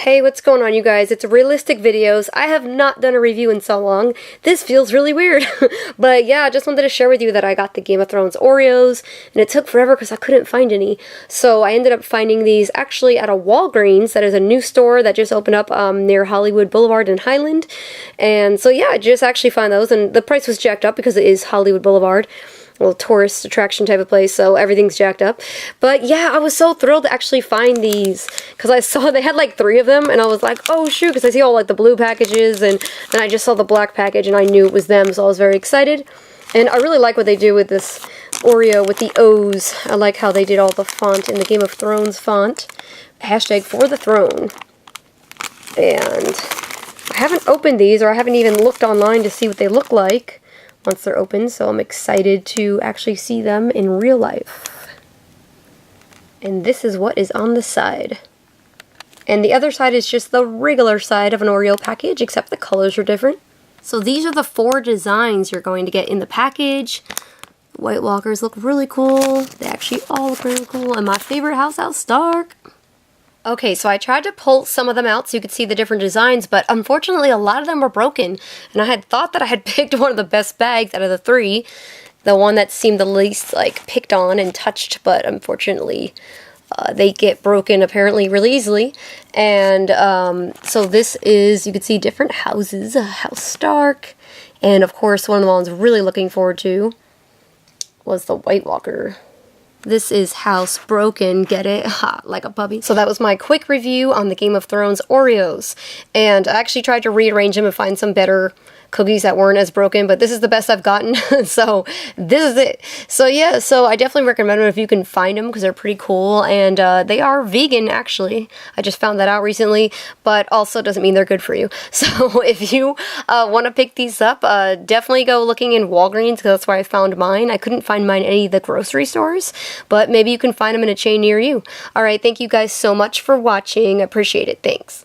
Hey, what's going on, you guys? It's Realistic Videos. I have not done a review in so long. This feels really weird. But yeah, I just wanted to share with you that I got the Game of Thrones Oreos, and it took forever because I couldn't find any. So I ended up finding these actually at a Walgreens. That is a new store that just opened up near Hollywood Boulevard in Highland. And so yeah, I just actually found those, and the price was jacked up because it is Hollywood Boulevard. Well, tourist attraction type of place, so everything's jacked up. But yeah, I was so thrilled to actually find these because I saw they had like 3 of them, and I was like, oh shoot, because I see all like the blue packages, and then I just saw the black package and I knew it was them, so I was very excited. And I really like what they do with this Oreo with the O's. I like how they did all the font in the Game of Thrones font. Hashtag for the throne. And I haven't opened these, or I haven't even looked online to see what they look like once they're open, so I'm excited to actually see them in real life. And this is what is on the side. And the other side is just the regular side of an Oreo package, except the colors are different. So these are the 4 designs you're going to get in the package. The White Walkers look really cool. They actually all look really cool. And my favorite House Stark. Okay, so I tried to pull some of them out so you could see the different designs, but unfortunately a lot of them were broken. And I had thought that I had picked one of the best bags out of the 3. The one that seemed the least, like, picked on and touched, but unfortunately they get broken apparently really easily. And so this is, you can see different houses, House Stark. And of course one of the ones I'm really looking forward to was the White Walker. This is House Broken, get it? Ha, like a puppy. So that was my quick review on the Game of Thrones Oreos. And I actually tried to rearrange them and find some better cookies that weren't as broken, but this is the best I've gotten. So this is it. So yeah, so I definitely recommend them if you can find them because they're pretty cool, and they are vegan actually. I just found that out recently, but also doesn't mean they're good for you. So if you want to pick these up, definitely go looking in Walgreens because that's where I found mine. I couldn't find mine in any of the grocery stores, but maybe you can find them in a chain near you. Alright, thank you guys so much for watching. I appreciate it. Thanks.